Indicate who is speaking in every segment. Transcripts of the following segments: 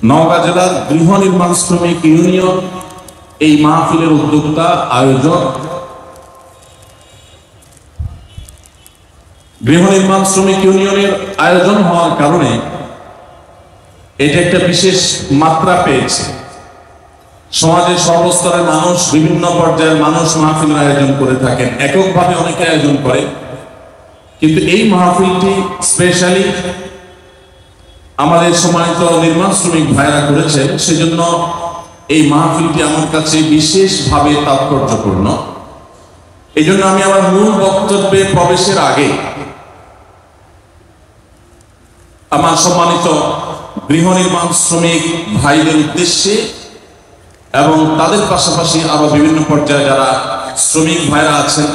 Speaker 1: নওগাঁ জেলার গৃহ নির্মাণ শ্রমিক ইউনিয়ন এই মাহফিলের উদ্যোক্তা আয়োজক। গৃহ নির্মাণ শ্রমিক ইউনিয়নের আয়োজন হওয়ার কারণে এটা একটা বিশেষ মাত্রা পেয়েছে। সমাজের সর্বস্তরের মানুষ, বিভিন্ন পর্যায়ের মানুষ মাহফিলের আয়োজন করে থাকেন, এককভাবে অনেকে আয়োজন করে, কিন্তু এই মাহফিলটি স্পেশালি আমাদের সম্মানিত নির্মাণ শ্রমিক ভাইরা করেছেন, সেজন্য এই মাহফিলটি আমার কাছে বিশেষভাবে তাৎপর্যপূর্ণ। এই জন্য আমি আমার মূল বক্তব্যে প্রবেশের আগে আমার সম্মানিত গৃহ নির্মাণ শ্রমিক ভাইদের উদ্দেশ্যে এবং তাদের পাশাপাশি আরো বিভিন্ন পর্যায়ে যারা শ্রমিক ভাইরা আছেন,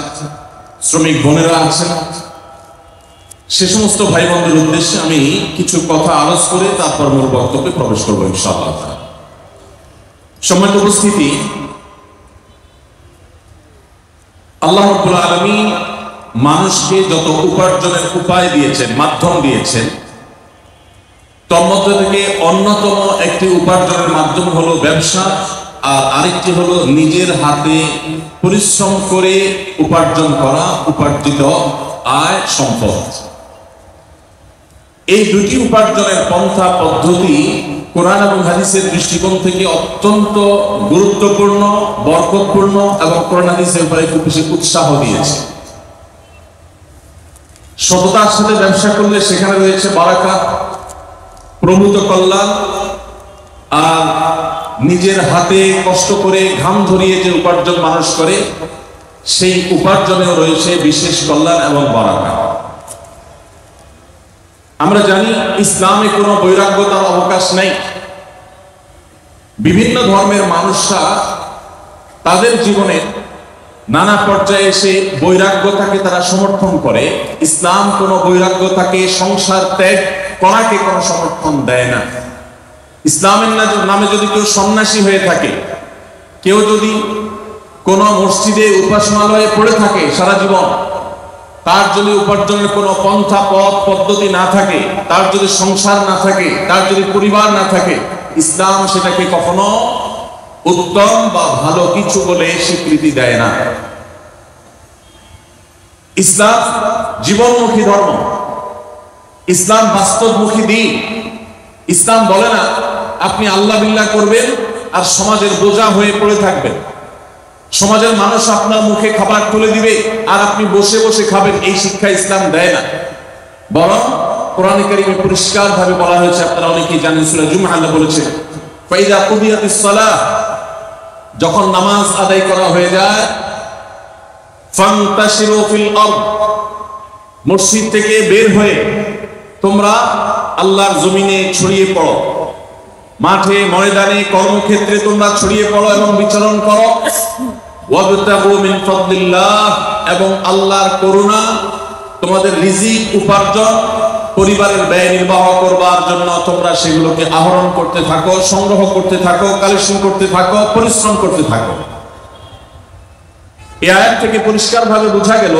Speaker 1: শ্রমিক বোনেরা আছেন, সে সমস্ত ভাই বোনদের উদ্দেশ্যে আমি কিছু কথা আলোচ করে তারপর মূল বক্তব্যে প্রবেশ করবো ইনশাআল্লাহ। সম্মানিত উপস্থিতি, আল্লাহ রাব্বুল আলামিন মানুষকে যত উপার্জনের উপায় দিয়েছেন, মাধ্যম দিয়েছেন, তার মধ্যে থেকে অন্যতম একটি উপার্জনের মাধ্যম হলো ব্যবসা, আর আরেকটি হলো নিজের হাতে পরিশ্রম করে উপার্জন করা উপার্জিত আয় সম্পদ। এই দুটি উপার্জনের পন্থা পদ্ধতি কোরআন এবং হাদিসের দৃষ্টিকোণ থেকে অত্যন্ত গুরুত্বপূর্ণ, বরকতপূর্ণ এবং কোরআন হাদিসের উপরে খুব বেশি উৎসাহ দিয়েছে। সততার সাথে ব্যবসা করলে সেখানে রয়েছে বারাকা, প্রভূত কল্যাণ, আর নিজের হাতে কষ্ট করে ঘাম ঝরিয়ে যে উপার্জন মানুষ করে সেই উপার্জনেও রয়েছে বিশেষ কল্যাণ এবং বারাকা। আমরা জানি ইসলামে কোনো বৈরাগ্যতার অবকাশ নেই। বিভিন্ন ধর্মের মানুষরা তাদের জীবনে নানা পর্যায়ে এসে বৈরাগ্যতাকে তারা সমর্থন করে। ইসলাম কোনো বৈরাগ্যতাকে, সংসার ত্যাগ করাকে কোনো সমর্থন দেয় না। ইসলামের নামে যদি কেউ সন্ন্যাসী হয়ে থাকে, কেউ যদি কোনো মসজিদে উপাসনালয়ে পড়ে থাকে সারা জীবন, তার যদি উপার্জনের কোনো পন্থা পথ পদ্ধতি না থাকে, তার যদি সংসার না থাকে, তার যদি পরিবার না থাকে, ইসলাম সেটাকে কখনো উত্তম বা ভালো কিছু বলে স্বীকৃতি দেয় না। ইসলাম জীবনমুখী ধর্ম, ইসলাম বাস্তবমুখী দিন। ইসলাম বলে না আপনি আল্লাহ বিল্লাহ করবেন আর সমাজের বোঝা হয়ে পড়ে থাকবেন, সমাজের মানুষ আপনার মুখে খাবার তুলে দিবে আর আপনি বসে বসে খাবেন, এই শিক্ষা ইসলাম দেয় না। বরং কোরআনে কারীমে পরিষ্কার ভাবে বলা হয়েছে, আপনারা অনেকেই জানেন, সূরা জুমআ আল্লাহ বলেছেন, ফাইযা কুদিয়াতিস সালাহ, যখন নামাজ আদায় করা হয়ে যায়, ফান্তাশিরু ফিল আরদ, মসজিদ থেকে বের হয়ে তোমরা আল্লাহর জমিনে ছড়িয়ে পড়ো, মাঠে ময়দানে কর্মক্ষেত্রে তোমরা ছড়িয়ে পড়ো এবং বিচরণ করো। ওয়াবতাগু মিন ফাদলিল্লাহ, এবং আল্লাহর করুণা, তোমাদের রিজিক উপার্জন, পরিবারের ব্যয় নির্বাহ করবার জন্য তোমরা সেগুলোকে আহরণ করতে থাকো, সংগ্রহ করতে থাকো, কালেকশন করতে থাকো, পরিশ্রম করতে থাকো। এই আয়াত থেকে পরিষ্কারভাবে বোঝা গেল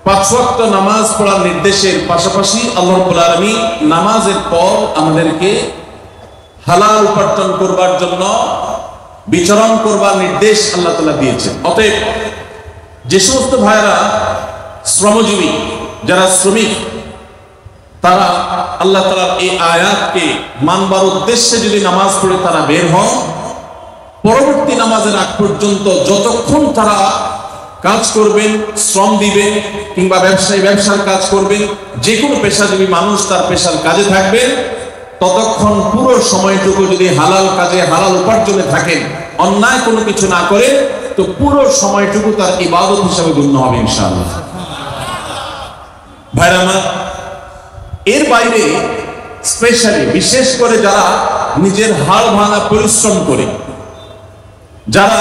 Speaker 1: 5 ওয়াক্ত নামাজ পড়ার নির্দেশের পাশাপাশি আল্লাহ রাব্বুল আলামিন নামাজের পর আমাদেরকে হালাল উপার্জন করবার জন্য বিচরণ করবার নির্দেশ আল্লাহ তাআলা দিয়েছেন। অতএব যে সমস্ত ভাইরা শ্রমজীবী, যারা শ্রমিক, তারা আল্লাহ তাআলার এই আয়াতকে মানবার উদ্দেশ্যে যদি নামাজ পড়ে তারা বের হন, পরবর্তী নামাজের আগ পর্যন্ত যতক্ষণ তারা কাজ করবেন, শ্রম দিবেন, কিংবা ব্যবসায়ী ব্যবসার কাজ করবেন, যে কোনো পেশাজীবী মানুষ তার পেশার কাজে থাকবেন, ততক্ষণ পুরো সময়টুকু যদি হালাল কাজে, হালাল উপার্জনে থাকেন, অন্যায় কোনো কিছু না করে, তো পুরো সময়টুকু তার ইবাদত হিসাবে গণ্য হবে ইনশাআল্লাহ। ভাইরা আমার, এর বাইরে স্পেশালি বিশেষ করে যারা নিজের হাড় ভাঙা পরিশ্রম করে, যারা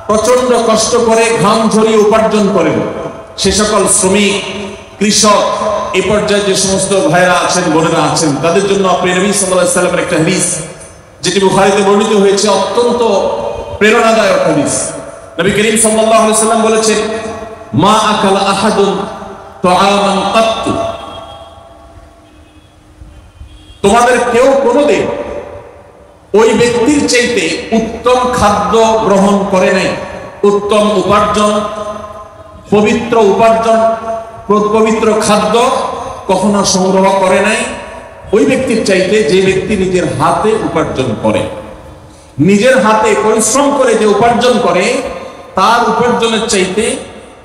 Speaker 1: প্রচন্ড কষ্ট করে ঘাম ঝরিয়ে উপার্জন করেন, সে সকল শ্রমিক, কৃষক, এই পর্যায়ে যে সমস্ত ভাইরা আছেন, বোনেরা আছেন, তাদের জন্য প্রিয় নবী সাল্লাল্লাহু আলাইহি ওয়াসাল্লামের একটা হাদিস, যেটি বুখারীতে বর্ণিত হয়েছে, অত্যন্ত প্রেরণাদায়ক হাদিস। নবী করিম সাল্লাল্লাহু আলাইহি ওয়াসাল্লাম বলেছেন, মা আকালা আহাদুন তাআমান কাত্তু, তোমাদের কেউ কোনোদিন ওই ব্যক্তির চাইতে উত্তম খাদ্য গ্রহণ করে নাই, উত্তম উপার্জন, পবিত্র উপার্জন, পবিত্র খাদ্য কখনো সংগ্রহ করে নাই ওই ব্যক্তির চাইতে যে ব্যক্তি নিজের হাতে উপার্জন করে। নিজের হাতে পরিশ্রম করে যে উপার্জন করে, তার উপার্জনের চাইতে,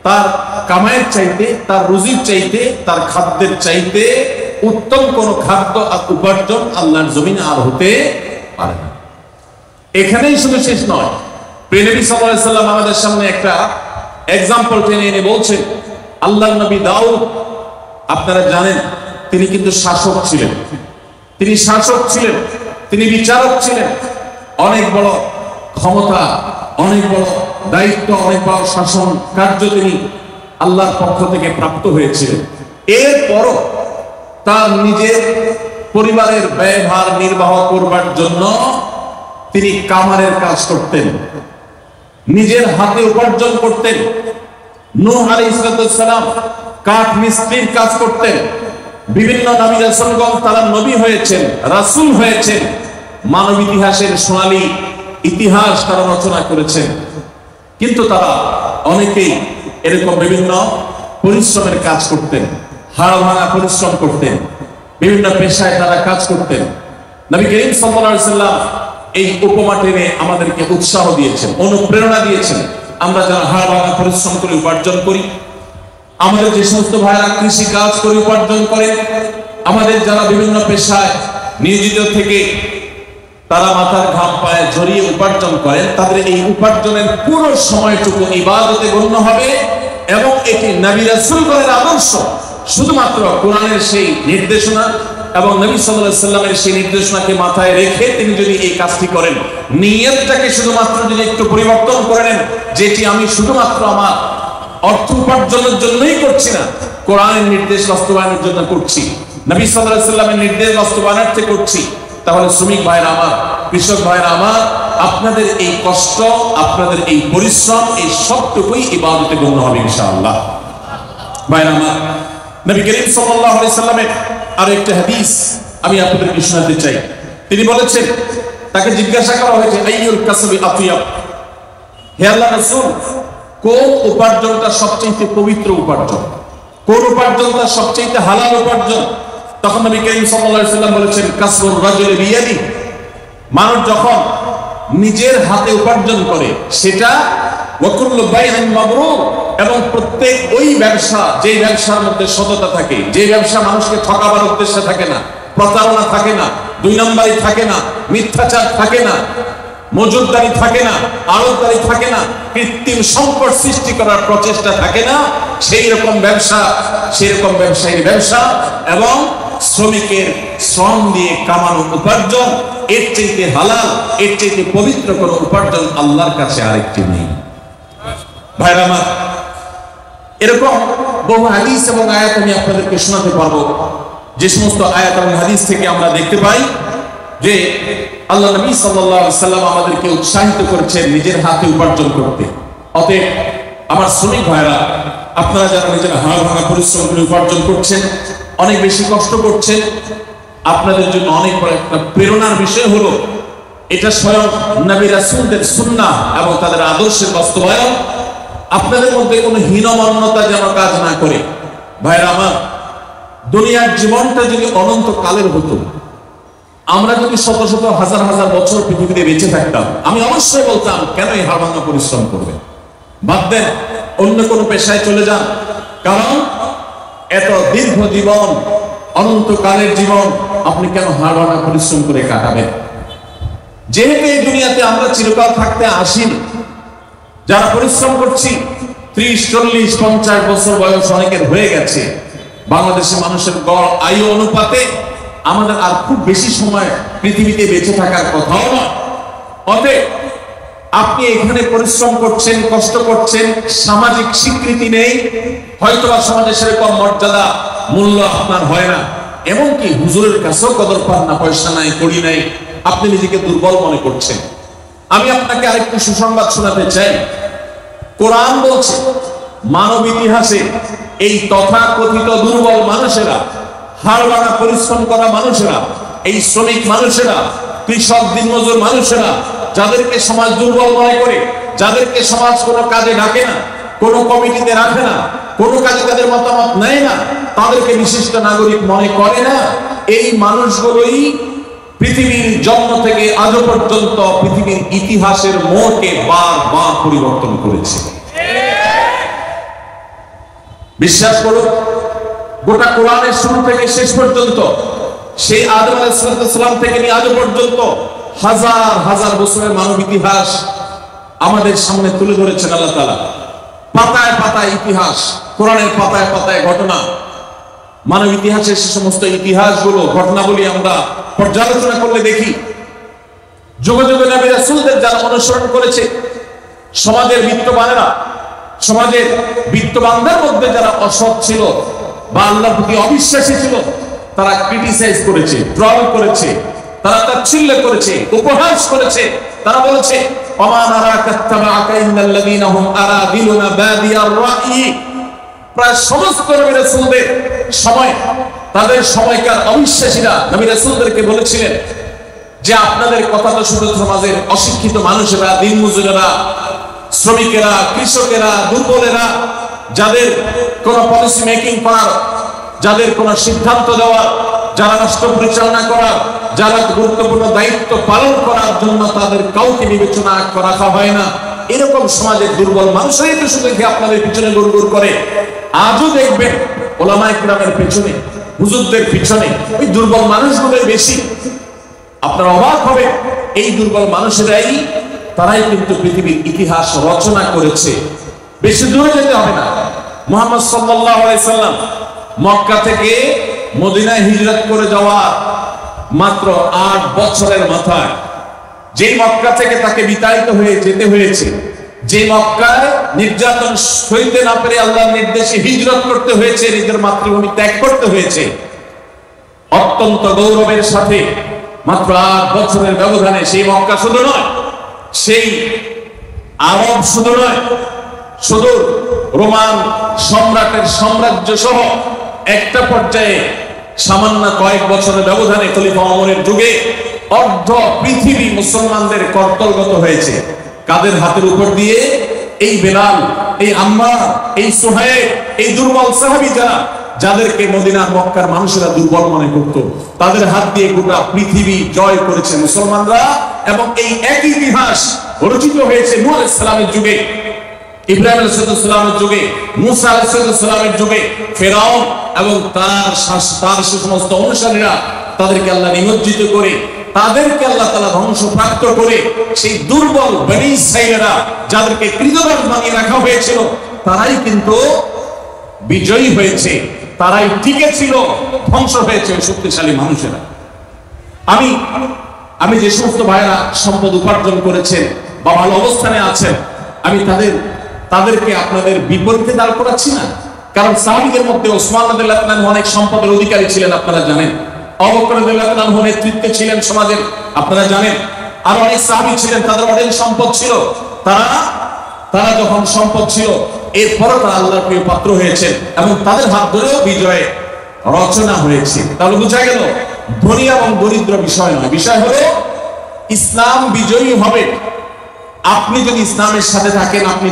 Speaker 1: তার কামাইয়ের চাইতে, তার রুজির চাইতে, তার খাদ্যের চাইতে উত্তম কোন খাদ্য আর উপার্জন আল্লাহর জমিনে আর হতে পারে না। এখানেই শুধু শেষ নয়, প্রিয় নবী সাল্লাল্লাহু আলাইহি সাল্লাম আমাদের সামনে একটা এক্সাম্পল টেনে এনে বলছেন, আল্লাহর নবী দাউদ, আপনারা জানেন তিনি কিন্তু শাসক ছিলেন, তিনি শাসক ছিলেন, তিনি বিচারক ছিলেন, অনেক বড় ক্ষমতা, অনেক বড় দায়িত্ব, অনেক বড় শাসন কার্য তিনি আল্লাহর পক্ষ থেকে প্রাপ্ত হয়েছিলেন। এরপরও তার নিজের পরিবারের ব্যয়ভার নির্বাহ করবার জন্য তিনি কামারের কাজ করতেন, নিজের হাতে উপার্জন করতেন। নূহ আলাইহিস সালাম কাঠ মিস্ত্রির কাজ করতেন। বিভিন্ন নবী রাসূলগণ তারা নবী হয়েছেন, রাসূল হয়েছেন, মানব ইতিহাসের সোনালী ইতিহাস তারা রচনা করেছেন। কিন্তু তারা অনেকেই এরকম বিভিন্ন পরিশ্রমের কাজ করতেন, হাড় ভাঙা পরিশ্রম করতেন, বিভিন্ন পেশায় তারা কাজ করতেন। নবী করিম সাল্লাল্লাহু আলাইহি সাল্লাম এই উপমা টেনে আমাদেরকে উৎসাহ দিয়েছেন, অনুপ্রেরণা দিয়েছেন। আমরা যারা হাড় ভাঙা পরিশ্রম করে উপার্জন করি, আমাদের যে সমস্ত ভাইরা কৃষি কাজ করে উপার্জন করে, আমাদের যারা বিভিন্ন পেশায় নিয়োজিত থেকে তারা মাথার ঘাম পায়ে ঝরিয়ে উপার্জন করেন, তাদের এই উপার্জনের পুরো সময়টুকু ইবাদতে গণ্য হবে এবং এটি নবী রাসূলগণের আদর্শ। শুধুমাত্র কোরআনের সেই নির্দেশনা এবং নবী সাল্লাল্লাহু আলাইহি সাল্লামের সেই নির্দেশনাকে মাথায় রেখে তিনি যদি এই কাজটি করেন, নিয়তটাকে শুধুমাত্র যদি একটু পরিবর্তন করে নেন, যেটি আমি শুধুমাত্র আমার অর্থ উপার্জনের জন্যই করছি না, কোরআনের নির্দেশ বাস্তবায়নের জন্য করছি, নবী সাল্লাল্লাহু আলাইহি সাল্লামের নির্দেশ বাস্তবায়নার্থে করছি, তাহলে শ্রমিক ভাইরা আমার, কৃষক ভাইরা আমার, আপনাদের এই কষ্ট, আপনাদের এই পরিশ্রম, এই সবটুকুই ইবাদতে গণ্য হবে ইনশাআল্লাহ। ভাইরা আমার, নবী করিম সাল্লাল্লাহু আলাইহি সাল্লামের আর একটা হাদিস আমি আপনাদেরকে শোনাতে চাই। তিনি বলেছেন, তাকে জিজ্ঞাসা করা হয়েছে, আইয়ুল কাসবি আতিয়াব, হে আল্লাহর রাসূল, কোন উপার্জনটা সবচেয়ে পবিত্র উপার্জন, কোন উপার্জনটা সবচেয়ে হালাল উপার্জন? তখন নবী করিম সাল্লাল্লাহু আলাইহি সাল্লাম বলেছেন, কাসবুর রাজুলি বিয়াদি, মানুষ যখন নিজের হাতে উপার্জন করে সেটা, ওয়া কুল্লু বাইইন মাবরুর, এবং প্রত্যেক ওই ব্যবসা, যে ব্যবসার মধ্যে সততা থাকে, যে ব্যবসা মানুষকে ঠকাবার উদ্দেশ্যে থাকে না, প্রতারণা থাকে না, দুই নম্বরই থাকে না, মিথ্যাচার থাকে না, মজুদদারি থাকে না, আড়তদারি থাকে না, কৃত্রিম সংকট সৃষ্টি করার প্রচেষ্টা থাকে না, সেই রকম ব্যবসা, সেরকম ব্যবসায়ীর ব্যবসা এবং শ্রমিকের শ্রম দিয়ে কামানো উপার্জন, এর চাইতে হালাল, এর চাইতে পবিত্র কোনো উপার্জন আল্লাহর কাছে আরেকটি নেই। ভাইরা আমার, এরকম বহু হাদিস এবং আয়াত আমি আপনাদেরকে শোনাতে পারবো, যে সমস্ত আয়াত এবং হাদিস থেকে আমরা দেখতে পাই যে আল্লাহ নবী সাল্লাল্লাহু আলাইহি সাল্লাম আমাদেরকে উৎসাহিত করেছেন নিজের হাতে উপার্জন করতে। অতএব আমার শ্রমিক ভাইরা, আপনারা যারা নিজের হাড় ভাঙা পরিশ্রম করে উপার্জন করছেন, অনেক বেশি কষ্ট করছেন, আপনাদের জন্য অনেক বড় একটা প্রেরণার বিষয় হলো, এটা স্বয়ং নবী রাসূলদের সুন্নাহ এবং তাদের আদর্শের বাস্তবায়ন। আপনাদের মধ্যে কোনো হীনমন্যতা যেন কাজ না করে। ভাইরা আমার, দুনিয়ার জীবনটা যদি অনন্ত কালের হতো, আমরা যদি শত শত হাজার হাজার বছর পৃথিবীতে বেঁচে থাকতাম, আমি অবশ্যই বলতাম, কেন এই হাড় ভাঙা পরিশ্রম করবে, বাদ দেন, অন্য কোনো পেশায় চলে যান। কারণ এত দীর্ঘ জীবন, অনন্তকালের জীবন, আপনি কেন হাড় ভাঙা পরিশ্রম করে কাটাবেন? যেহেতু এই দুনিয়াতে আমরা চিরকাল থাকতে আসিনি, যারা পরিশ্রম করছি 30, 40, 50 বছর বয়স অনেকের হয়ে গেছে। বাংলাদেশের মানুষের গড় আয়ু অনুপাতে আমাদের আর খুব বেশি সময় পৃথিবীতে বেঁচে থাকার কথাও নয়। অতএব আপনি এখানে পরিশ্রম করছেন, কষ্ট করছেন, সামাজিক স্বীকৃতি নেই, হয়তোবা সমাজে সেরকম মর্যাদা, মূল্য আপনার হয় না, এমনকি হুজুরের কাছেও কদর পান না, পয়সা নাই, কড়ি নাই, আপনি নিজেকে দুর্বল মনে করছেন। আমি আপনাকে আরেকটি সুসংবাদ শোনাতে চাই। কোরআন বলছে, মানব ইতিহাসে এই তথাকথিত দুর্বল মানুষেরা, হাড় ভাঙা পরিশ্রম করা মানুষেরা, এই শ্রমিক মানুষেরা কৃষক, দিনমজুর মানুষেরা, যাদেরকে সমাজ দুর্বল মনে করে, যাদেরকে সমাজ কোনো কাজে ডাকে না, কোনো কমিটিতে রাখে না, কোনো কাজে তাদের মতামত নেয় না, তাদেরকে বিশিষ্ট নাগরিক মনে করে না, এই মানুষগুলোই পৃথিবীর জন্ম থেকে আজও পর্যন্ত পৃথিবীর ইতিহাসের মোড়কে বারবার পরিবর্তন করেছে। বিশ্বাস করুন, গোটা কোরআনের শুরু থেকে শেষ পর্যন্ত, সেই আদম আলাইহিস সালাম থেকে নিয়ে আজও পর্যন্ত হাজার হাজার বছরের মানব ইতিহাস আমাদের সামনে তুলে ধরেছেন আল্লাহ তাআলা। পাতায় পাতায় ইতিহাস, কোরআনের পাতায় পাতায় ঘটনা, মানব ইতিহাসের সে সমস্ত ইতিহাসগুলো, ঘটনাবলী আমরা পর্যালোচনা করলে দেখি যুগে যুগে নবী রাসূলদের যারা অনুসরণ করেছে, সমাজের বিত্তবানেরা, সমাজের বিত্তবানদের মধ্যে যারা অসৎ ছিল বা আল্লাহর প্রতি অবিশ্বাসী ছিল, তারা ক্রিটিসাইজ করেছে, ট্রল করেছে, তারা তাচ্ছিল্য করেছে, উপহাস করেছে। তারা বলেছে ওমা নারাকা তাবাআকা ইন্নাল্লাযীনা হুম আরাদিলুনা বাদিয়ার রাই। প্রায় সমস্ত নবী রাসূলদের সময়, তাদের সময়কার অবিশ্বাসীরা নবী রাসূলদেরকে বলেছিলেন যে আপনাদের কথা তো শুধু সমাজের অশিক্ষিত মানুষেরা, দিনমজুরেরা, শ্রমিকেরা, কৃষকেরা, দুর্বলেরা, যাদের কোন পলিসি মেকিং করার, যাদের কোন সিদ্ধান্ত দেওয়ার, যারা রাষ্ট্র পরিচালনা করার, যারা গুরুত্বপূর্ণ দায়িত্ব পালন করার জন্য তাদের কাউকে বিবেচনা করা হয় না, এরকম সমাজের দুর্বল মানুষরাই তো শুধু আপনাদের পিছনে গুড়গুড় করে। আজও দেখবেন ওলামায়ে কিরামের পিছনে, হুজুরদের পিছনে ওই দুর্বল মানুষগুলোই বেশি। আপনারা অবাক হবে, এই দুর্বল মানুষেরাই, তারাই কিন্তু পৃথিবীর ইতিহাস রচনা করেছে। বেশি দূরে যেতে হবে না, মুহাম্মদ সাল্লাল্লাহু আলাইহি সাল্লাম মক্কা থেকে মদিনায় হিজরত করে যাওয়া মাত্র 8 বছরের মাথায়, যে মক্কা থেকে তাকে বিতাড়িত হয়ে যেতে হয়েছে, যে মক্কায় নির্যাতন সইতে না পেরে আল্লাহর নির্দেশে হিজরত করতে হয়েছে, নিজের মাতৃভূমি ত্যাগ করতে হয়েছে, অত্যন্ত গৌরবের সাথে মাত্র 8 বছরের ব্যবধানে সেই মক্কা শুধু নয়, সেই আরব শুধু নয়, শুধু রোমান সম্রাটের সাম্রাজ্য সহ একটা পর্যায়ে সামান্য কয়েক বছরের ব্যবধানে খলিফা ওমরের যুগে অর্ধ পৃথিবী মুসলমানদের কর্তলগত হয়েছে। কাদের হাতের উপর দিয়ে? এই বেলাল, এই আম্মার, এই সুহাইব, এই দুর্বল সাহাবী যারা, যাদেরকে মদিনার মক্কার মানুষেরা দুর্বল মনে করত, তাদের হাত দিয়ে গোটা পৃথিবী জয় করেছে মুসলমানরা। এবং এই একই ইতিহাস রচিত হয়েছে নূহ আলাইহিস সালামের যুগে, ইব্রাহিম আলাইহিস সালামের যুগে, মুসা আলাইহিস সালামের যুগে। ফেরাউন এবং তার সে সমস্ত অনুসারীরা, তাদেরকে আল্লাহ নিমজ্জিত করে, তাদেরকে আল্লাহ তাআলা ধ্বংসপ্রাপ্ত করে, সেই দুর্বল বনী ইসরাঈলরা, যাদেরকে কৃতদাস বানিয়ে রাখা হয়েছিল, তারাই কিন্তু বিজয়ী হয়েছে, তারাই টিকে ছিল, ধ্বংস হয়েছে শক্তিশালী মানুষেরা। আমি যে সমস্ত ভাইরা সম্পদ উপার্জন করেছেন বা ভালো অবস্থানে আছেন, আমি তাদেরকে আপনাদের বিপরীতে দাঁড় করাচ্ছি না। কারণ সাহাবীদের মধ্যে ওসমান রাদিয়াল্লাহু আনহু অনেক সম্পদের অধিকারী ছিলেন, আপনারা জানেন। আবু বকর রাদিয়াল্লাহু আনহু নেতৃত্বে ছিলেন সমাজের, আপনারা জানেন। আর অনেক সাহাবী ছিলেন, তাদের অনেক সম্পদ ছিল। তারা যখন সম্পদ ছিল, এরপরও তারা আল্লাহর প্রিয় পাত্র হয়েছেন এবং তাদের হাত ধরেও বিজয় রচনা হয়েছে। তাহলে বোঝা গেল ধনী এবং দরিদ্র বিষয় নয়, বিষয় হলো ইসলাম বিজয়ী হবে। আপনি যদি ইসলামের সাথে থাকেন, আপনি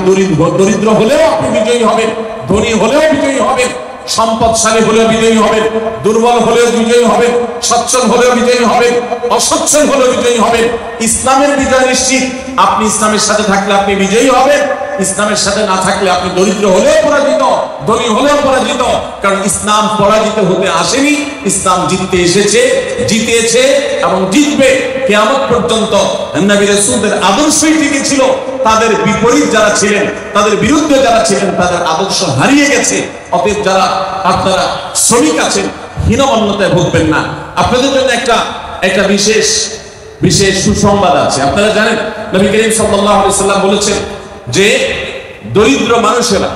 Speaker 1: দরিদ্র হলেও আপনি বিজয়ী হবেন, ধনী হলেও বিজয়ী হবেন, সম্পদশালী হলেও বিজয়ী হবেন, দুর্বল হলেও বিজয়ী হবেন, সচ্ছল হলেও বিজয়ী হবেন, অসচ্ছল হলেও বিজয়ী হবেন। ইসলামের বিজয় নিশ্চিত। আপনি ইসলামের সাথে থাকলে আপনি বিজয়ী হবেন, ইসলামের সাথে না থাকলে আপনি দরিদ্র হলেও পরাজিত, ধনী হলেও পরাজিত। কারণ ইসলাম পরাজিত হতে আসেনি, ইসলাম জিততে এসেছে, জিতেছে এবং জিতবে কিয়ামত পর্যন্ত। নবী রাসূলদের আদর্শই ঠিকই ছিল, তাদের বিপরীত যারা ছিলেন, তাদের বিরুদ্ধে যারা ছিলেন, তাদের আদর্শ হারিয়ে গেছে। অতএব যারা আপনারা শ্রমিক আছেন, হীনমন্যতায় ভুগবেন না। আপনাদের জন্য একটা বিশেষ সুসংবাদ আছে। আপনারা জানেন নবী করিম সাল্লাল্লাহু আলাইহি সাল্লাম বলেছেন যে দরিদ্র মানুষেরা,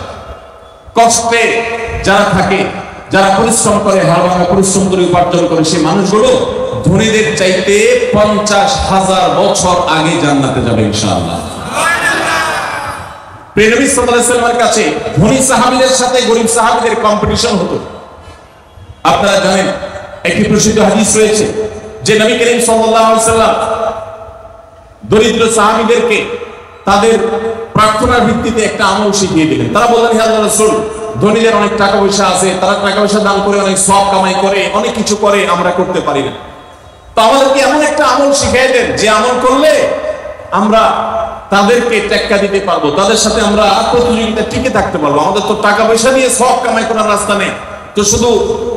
Speaker 1: কষ্টে যারা থাকে, যারা পরিশ্রম করে, হাড়ভাঙা পরিশ্রম করে উপার্জন করে, সেই মানুষগুলো ধনীদের চাইতে 50,000 বছর আগে জান্নাতে যাবে ইনশাআল্লাহ। প্রিয় নবী সাল্লাল্লাহু আলাইহি ওয়াসাল্লামের কাছে ধনী সাহাবীদের সাথে গরীব সাহাবীদের কম্পিটিশন হতো। আপনারা জানেন একটি প্রসিদ্ধ হাদিস রয়েছে যে নবী করিম সাল্লাল্লাহু আলাইহি সাল্লাম দরিদ্র সাহাবীদেরকে তাদের প্রার্থনার ভিত্তিতে একটা আমল শিখিয়ে দিলেন। তারা বললেন, হে আল্লাহর রাসূল, ধনীদের অনেক টাকা পয়সা আছে, তারা টাকা পয়সা দান করে অনেক সওয়াব কামাই করে, অনেক কিছু করে, আমরা করতে পারি না। তো আমাদেরকে এমন একটা আমল শিখিয়ে দেন যে আমল করলে আমরা তাদেরকে টেক্কা দিতে পারবো, তাদের সাথে আমরা প্রতিযোগিতা টিকে থাকতে পারবো। আমাদের তো টাকা পয়সা দিয়ে সওয়াব কামাই করার রাস্তা নেই, তো শুধু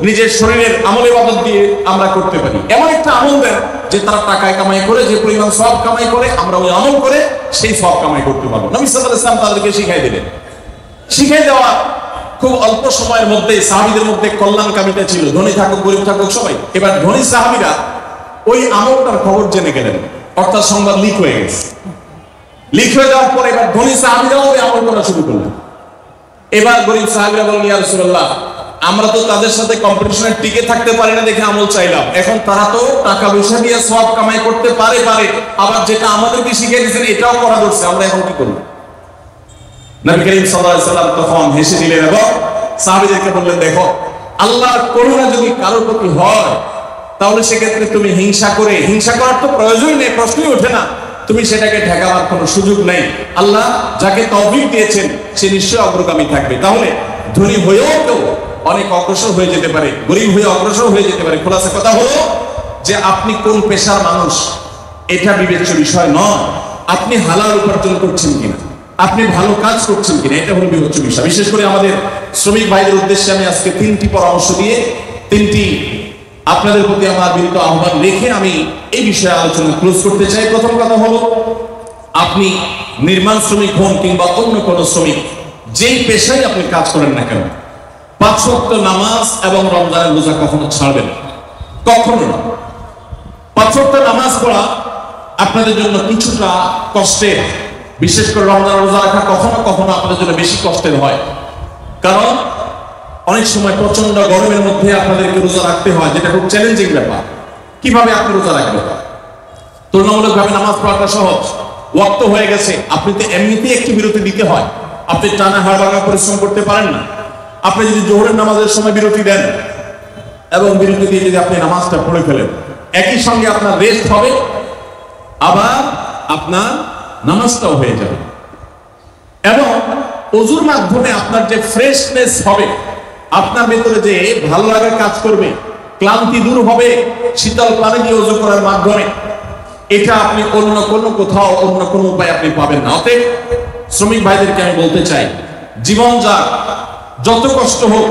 Speaker 1: নিজের শরীরের আমল ইবাদত দিয়ে আমরা করতে পারি। এমন একটা আমল দেন যে তারা টাকা কামাই করে যে পরিমাণ সওয়াব কামাই করে, আমরা ওই আমল করে সেই সওয়াব কামাই করতে পারবো। নবী সাল্লাল্লাহু আলাইহি ওয়াসাল্লাম তাদেরকে শিখিয়ে দিলেন। শিখিয়ে দেওয়া খুব অল্প সময়ের মধ্যে সাহাবীদের মধ্যে কল্যাণকামিতা ছিল, ধনী থাকুক গরিব থাকুক সবাই। এবার ধনী সাহাবীরা ওই আমলটার খবর জেনে গেলেন, অর্থাৎ সংবাদ লিক হয়ে গেছে। লিক হয়ে যাওয়ার পরে এবার ধনী সাহাবীরাও ওই আমল করা শুরু করলেন। এবার গরিব সাহাবীরা বললেন, ইয়া রাসূলুল্লাহ, আমরা তো তাদের সাথে কম্পিটিশনে টিকে থাকতে পারি না দেখে আমল চাইলাম, এখন তারা তো টাকা পয়সা দিয়ে সওয়াব কামাই করতে পারে, আবার যেটা আমাদেরকে শিখিয়ে দিয়েছেন এটাও করা ধরছে, আমরা এখন কি করব? নবী করিম সাল্লাল্লাহু আলাইহি ওয়াসাল্লাম তখন হেসে দিলেন এবং সাহাবীদেরকে বললেন, দেখো, আল্লাহর করুণা যদি কারোর প্রতি হয় তাহলে সেক্ষেত্রে তুমি হিংসা করার তো প্রয়োজনই নেই, প্রশ্নই ওঠে না, তুমি সেটাকে ঠেকাবার কোনো সুযোগ নেই। আল্লাহ যাকে তৌফিক দিয়েছেন সে নিশ্চয়ই অগ্রগামী থাকবে। তাহলে ধনী হয়েও কেউ অনেক অগ্রসর হয়ে যেতে পারে, গরিব হয়ে অগ্রসর হয়ে যেতে পারে। খোলাসা কথা হলো যে আপনি কোন পেশার মানুষ এটা বিবেচ্য বিষয় নয়, আপনি হালাল উপার্জন করছেন কিনা, আপনি ভালো কাজ করছেন কিনা, এটা হলো বিবেচ্য বিষয়। বিশেষ করে আমাদের শ্রমিক ভাইদের উদ্দেশ্যে আমি আজকে 3টি পরামর্শ দিয়ে 3টি আপনাদের প্রতি আমার বিনীত আহ্বান রেখে আমি এই বিষয়ে আলোচনা ক্লোজ করতে চাই। প্রথম কথা হলো, আপনি নির্মাণ শ্রমিক হন কিংবা অন্য কোনো শ্রমিক, যেই পেশায় আপনি কাজ করেন না কেন, 5 ওয়াক্ত নামাজ এবং রমজানের রোজা কখনো ছাড়বেন না, কখনো না। 5 ওয়াক্ত নামাজ পড়া আপনাদের জন্য কিছুটা কষ্টের, বিশেষ করে রমজানের রোজা রাখা কখনো কখনো আপনাদের জন্য বেশি কষ্টের হয়, কারণ অনেক সময় প্রচন্ড গরমের মধ্যে আপনাদেরকে রোজা রাখতে হয়, যেটা খুব চ্যালেঞ্জিং ব্যাপার। কিভাবে আপনি রোজা রাখবেন? তুলনামূলকভাবে নামাজ পড়াটা সহজ, ওয়াক্ত হয়ে গেছে, আপনি তো এমনিতেই একটি বিরতি দিতে হয়, আপনি টানা হাড় ভাঙা পরিশ্রম করতে পারেন না। আপনি যদি জোহরের নামাজের সময় বিরতি দেন এবং বিরতি দিয়ে যদি আপনি নামাজটা পড়ে ফেলেন, একই সঙ্গে আপনার রেস্ট হবে, আবার আপনার নামাজটাও হয়ে যাবে, এবং ওযুর মাধ্যমে আপনার যে ফ্রেশনেস হবে, আপনার ভেতরে যে ভালো লাগা কাজ করবে, ক্লান্তি দূর হবে শীতল পানি দিয়ে ওযু করার মাধ্যমে, এটা আপনি অন্য কোথাও অন্য কোনো উপায় আপনি পাবেন না। অতএব শ্রমিক ভাইদেরকে আমি বলতে চাই, জীবন যাক যত কষ্ট হোক,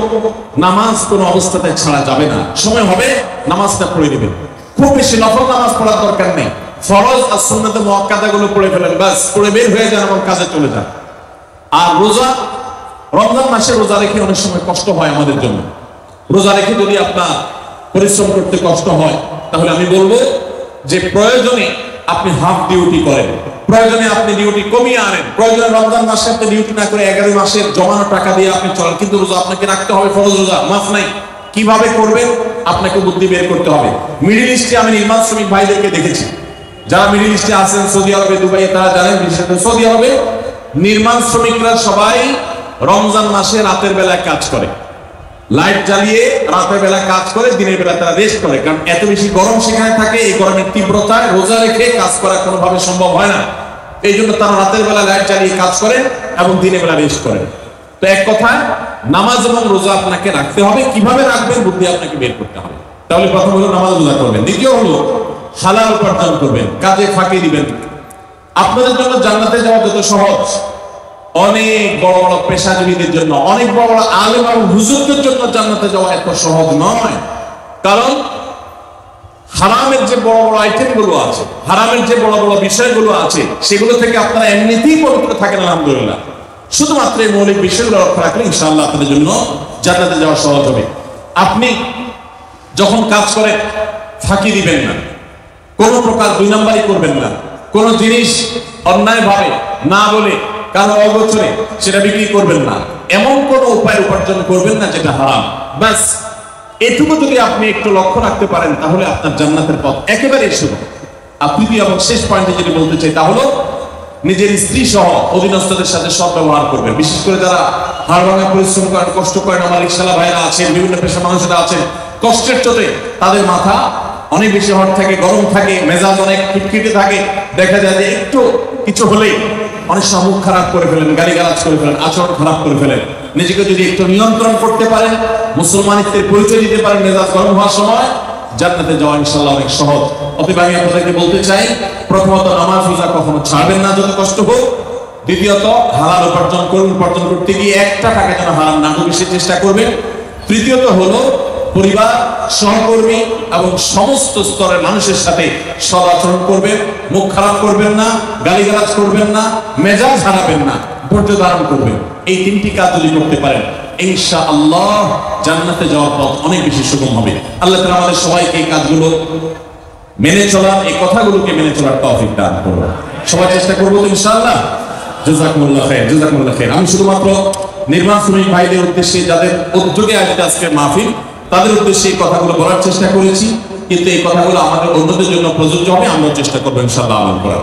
Speaker 1: নামাজ কোনো অবস্থাতে ছাড়া যাবে না। সময় হবে নামাজটা পড়ে নেবেন, খুব বেশি নফল নামাজ পড়ার দরকার নেই, ফরজ আর সুন্নাতে মুআক্কাদা গুলো পড়ে ফেলেন, বাস পড়ে বের হয়ে যান এবং কাজে চলে যান। আর রোজা, রমজান মাসে রোজা রেখে অনেক সময় কষ্ট হয় আমাদের জন্য। রোজা রেখে যদি আপনার পরিশ্রম করতে কষ্ট হয়, তাহলে আমি বলবো যে প্রয়োজনে আপনি হাফ ডিউটি করেন, প্রয়োজনে আপনি ডিউটি কমিয়ে আনেন, প্রয়োজনে রমজান মাসে আপনি ডিউটি না করে 11 মাসের জমানো টাকা দিয়ে আপনি চলেন, কিন্তু রোজা আপনাকে রাখতে হবে, ফরজ রোজা, মাফ নাই। কিভাবে করবেন আপনাকে বুদ্ধি বের করতে হবে। মিডল ইস্টে আমি নির্মাণ শ্রমিক ভাইদেরকে দেখেছি, যারা মিডল ইস্টে আছেন, সৌদি আরবে, দুবাইয়ে, তারা জানেন, বিশেষ করে সৌদি আরবে নির্মাণ শ্রমিকরা সবাই রমজান মাসে রাতের বেলায় কাজ করে, লাইট জ্বালিয়ে রাতের বেলা কাজ করে, দিনের বেলা তারা রেস্ট করে, কারণ এত বেশি গরম সেখানে থাকে। এই গরমের তীব্রতায় রোজা রেখে কাজ করা কোনোভাবে সম্ভব হয় না, এই জন্য তারা রাতের বেলা লাইট জ্বালিয়ে কাজ করেন এবং দিনের বেলা রেস্ট করেন। তো এক কথায় নামাজ এবং রোজা আপনাকে রাখতে হবে, কিভাবে রাখবেন বুদ্ধি আপনাকে বের করতে হবে। তাহলে প্রথম হলো নামাজ রোজা করবেন, দ্বিতীয় হলো হালাল উপার্জন করবেন, কাজে ফাঁকি দিবেন। আপনাদের জন্য জান্নাতে যাওয়া যত সহজ, অনেক বড় বড় পেশাজীবীদের জন্য, অনেক বড় বড় আলেম এবং হুজুরদের জন্য জান্নাতে যাওয়া এত সহজ নয়। কারণ হারামের যে বড় বড় আইটেম গুলো আছে, হারামের যে বড় বড় বিষয়গুলো আছে, সেগুলো থেকে আপনারা এমনিতেই পবিত্র থাকেন আলহামদুলিল্লাহ। শুধুমাত্র এই মৌলিক বিষয়গুলো লক্ষ্য রাখলে ইনশাআল্লাহ আপনাদের জন্য জান্নাতে যাওয়া সহজ হবে। আপনি যখন কাজ করেন ফাঁকি দিবেন না, কোনো প্রকার 2 নাম্বারই করবেন না, কোন জিনিস অন্যায় ভাবে না বলে কারো অগোচরে সেটা বিক্রি করবেন না, এমন কোন উপায় উপার্জন করবেন না যেটা হারাম। বাস এটুকু যদি আপনি একটু লক্ষ্য রাখতে পারেন, তাহলে আপনার জান্নাতের পথ একেবারে শুরু। আপনি এবং শেষ পয়েন্টে যেটা বলতে চাই তা হলো, নিজের স্ত্রী সহ অধীনস্থদের সাথে সৎ ব্যবহার করবেন। বিশেষ করে যারা হাড় ভাঙা পরিশ্রম করেন, কষ্ট করেন, আমার রিকশালা ভাইরা আছেন, বিভিন্ন পেশা মানুষেরা আছেন, কষ্টের চোটে তাদের মাথা অনেক বেশি হট থাকে, গরম থাকে, মেজাজ অনেক খিটখিটে থাকে, দেখা যায় যে একটু কিছু হলেই অনেক সময় মুখ খারাপ করে ফেলেন, গালিগালাজ করে ফেলেন, আচরণ খারাপ করে ফেলেন। নিজেকে যদি একটু নিয়ন্ত্রণ করতে পারেন, মুসলমানিত্বের পরিচয় দিতে পারেন মেজাজ গরম হওয়ার সময়, জান্নাতে যাওয়া ইনশাআল্লাহ অনেক সহজ। অতএব আমি আপনাদেরকে বলতে চাই, প্রথমত নামাজ রোজা কখনো ছাড়বেন না যত কষ্ট হোক। দ্বিতীয়ত হালাল উপার্জন করুন, উপার্জন করতে গিয়ে একটা টাকা যেন হারাম না হোক সে চেষ্টা করবেন। তৃতীয়ত হলো পরিবার, সহকর্মী এবং সমস্ত স্তরের মানুষের সাথে সদ আচরণ করবেন, মুখ খারাপ করবেন না, গালিগালাজ করবেন না, মেজাজ হারাবেন না, ধৈর্য ধারণ করবেন। এই তিনটি কাজ যদি করতে পারেন ইনশাআল্লাহ জান্নাতে যাওয়ার পথ অনেক বেশি সুগম হবে। আল্লাহ তাআলা আমাদের সবাইকে এই কাজগুলো মেনে চলার, এই কথাগুলোকে মেনে চলার তৌফিক দান করুন। সবাই চেষ্টা করবো তো ইনশাআল্লাহ। জাযাকুমুল্লাহ খাইর, জাযাকুমুল্লাহ খাইর। আমি শুধুমাত্র নির্মাণ শ্রমিক ভাইদের উদ্দেশ্যে, যাদের উদ্যোগে আজকে আজকের মাহফিল, তাদের উদ্দেশ্যে এই কথাগুলো বলার চেষ্টা করেছি, কিন্তু এই কথাগুলো আমাদের অন্যদের জন্য প্রযোজ্য হবে। আমরা চেষ্টা করবো ইনশাআল্লাহ আমল করার।